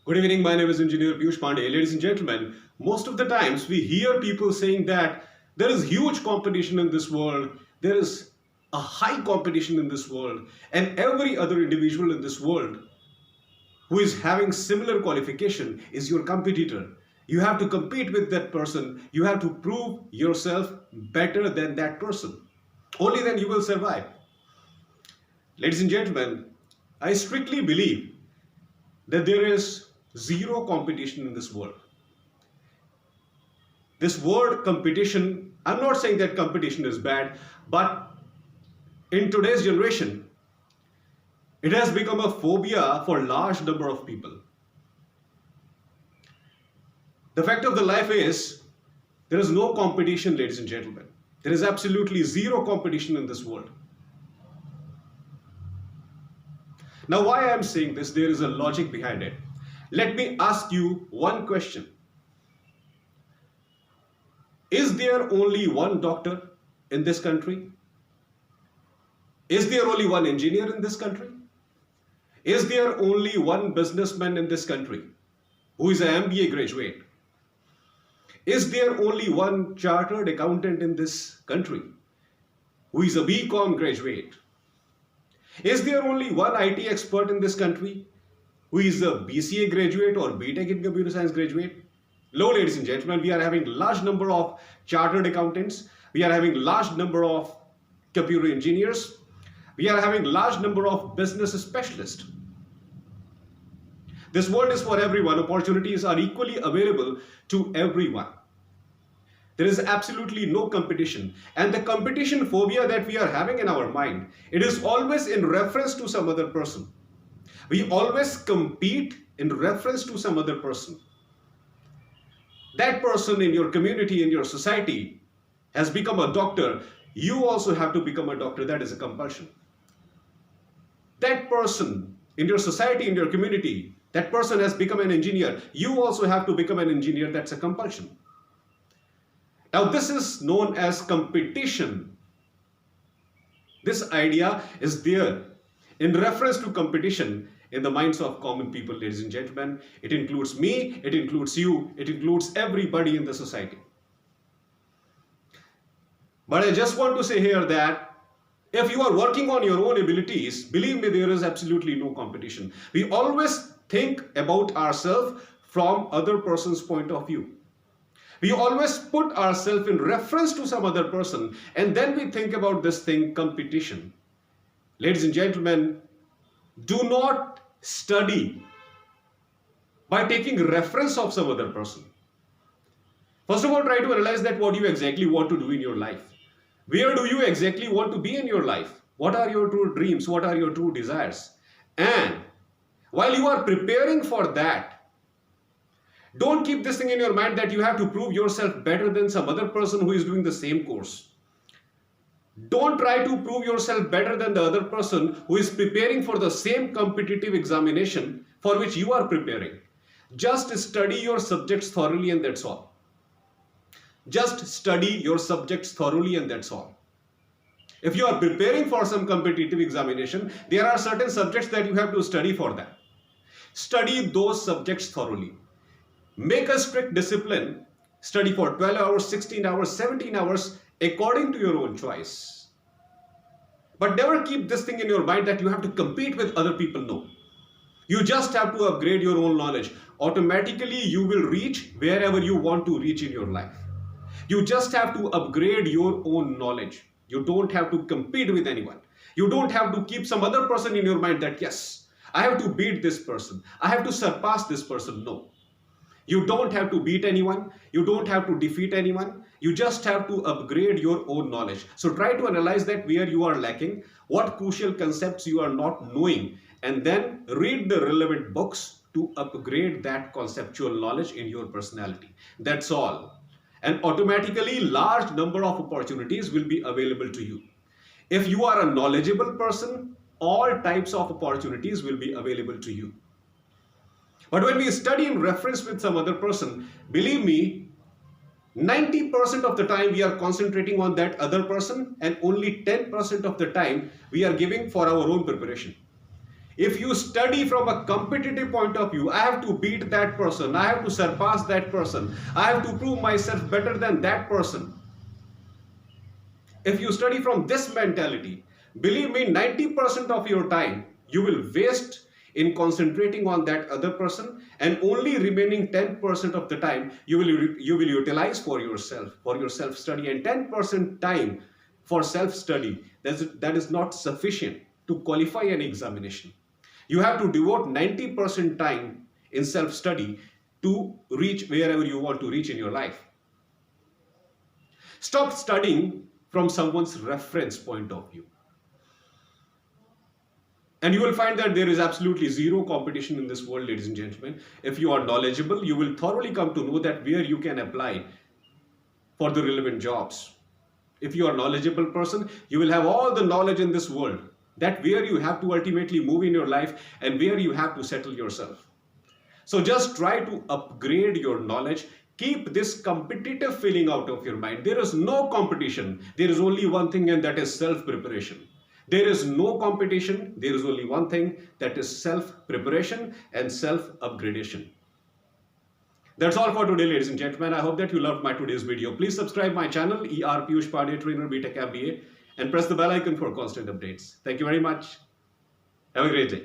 Good evening, my name is Engineer Piyush Pandey. Ladies and gentlemen, most of the times we hear people saying that there is huge competition in this world, there is a high competition in this world, and every other individual in this world who is having similar qualification is your competitor. You have to compete with that person, you have to prove yourself better than that person. Only then you will survive. Ladies and gentlemen, I strictly believe that there is zero competition in this world. This word competition, I'm not saying that competition is bad, but in today's generation, it has become a phobia for a large number of people. The fact of the life is, there is no competition, ladies and gentlemen. There is absolutely zero competition in this world. Now, why I'm saying this, there is a logic behind it. Let me ask you one question. Is there only one doctor in this country? Is there only one engineer in this country? Is there only one businessman in this country who is an MBA graduate? Is there only one chartered accountant in this country who is a B.Com graduate? Is there only one IT expert in this country who is a BCA graduate or B.Tech in computer science graduate? No, ladies and gentlemen, we are having large number of chartered accountants. We are having large number of computer engineers. We are having large number of business specialists. This world is for everyone. Opportunities are equally available to everyone. There is absolutely no competition. And the competition phobia that we are having in our mind, it is always in reference to some other person. We always compete in reference to some other person. That person in your community, in your society, has become a doctor. You also have to become a doctor. That is a compulsion. That person in your society, in your community, that person has become an engineer. You also have to become an engineer. That's a compulsion. Now, this is known as competition. This idea is there in reference to competition in the minds of common people, ladies and gentlemen. It includes me, it includes you, it includes everybody in the society. But I just want to say here that if you are working on your own abilities, believe me, there is absolutely no competition. We always think about ourselves from other person's point of view. We always put ourselves in reference to some other person, and then we think about this thing, competition. Ladies and gentlemen, do not study by taking reference of some other person. First of all, try to analyze that what you exactly want to do in your life. Where do you exactly want to be in your life? What are your true dreams? What are your true desires? And while you are preparing for that, don't keep this thing in your mind that you have to prove yourself better than some other person who is doing the same course. Don't try to prove yourself better than the other person who is preparing for the same competitive examination for which you are preparing. Just study your subjects thoroughly, and that's all. Just study your subjects thoroughly, and that's all. If you are preparing for some competitive examination, there are certain subjects that you have to study for that. Study those subjects thoroughly. Make a strict discipline. Study for 12 hours, 16 hours, 17 hours according to your own choice. But never keep this thing in your mind that you have to compete with other people. No. You just have to upgrade your own knowledge. Automatically, you will reach wherever you want to reach in your life. You just have to upgrade your own knowledge. You don't have to compete with anyone. You don't have to keep some other person in your mind that, yes, I have to beat this person. I have to surpass this person. No. You don't have to beat anyone. You don't have to defeat anyone. You just have to upgrade your own knowledge. So try to analyze that where you are lacking, what crucial concepts you are not knowing, and then read the relevant books to upgrade that conceptual knowledge in your personality. That's all. And automatically, large number of opportunities will be available to you. If you are a knowledgeable person, all types of opportunities will be available to you. But when we study in reference with some other person, believe me, 90% of the time we are concentrating on that other person, and only 10% of the time we are giving for our own preparation. If you study from a competitive point of view, I have to beat that person, I have to surpass that person, I have to prove myself better than that person. If you study from this mentality, believe me, 90% of your time you will waste in concentrating on that other person, and only remaining 10% of the time you will utilize for yourself study. And 10% time for self study, that is not sufficient to qualify an examination. You have to devote 90% time in self study to reach wherever you want to reach in your life. Stop studying from someone's reference point of view. And you will find that there is absolutely zero competition in this world, ladies and gentlemen. If you are knowledgeable, you will thoroughly come to know that where you can apply for the relevant jobs. If you are a knowledgeable person, you will have all the knowledge in this world, that where you have to ultimately move in your life and where you have to settle yourself. So just try to upgrade your knowledge. Keep this competitive feeling out of your mind. There is no competition. There is only one thing, and that is self-preparation. There is no competition. There is only one thing, that is self-preparation and self-upgradation. That's all for today, ladies and gentlemen. I hope that you loved my today's video. Please subscribe my channel, ER Piyush Pandey, trainer, B.Tech MBA, and press the bell icon for constant updates. Thank you very much. Have a great day.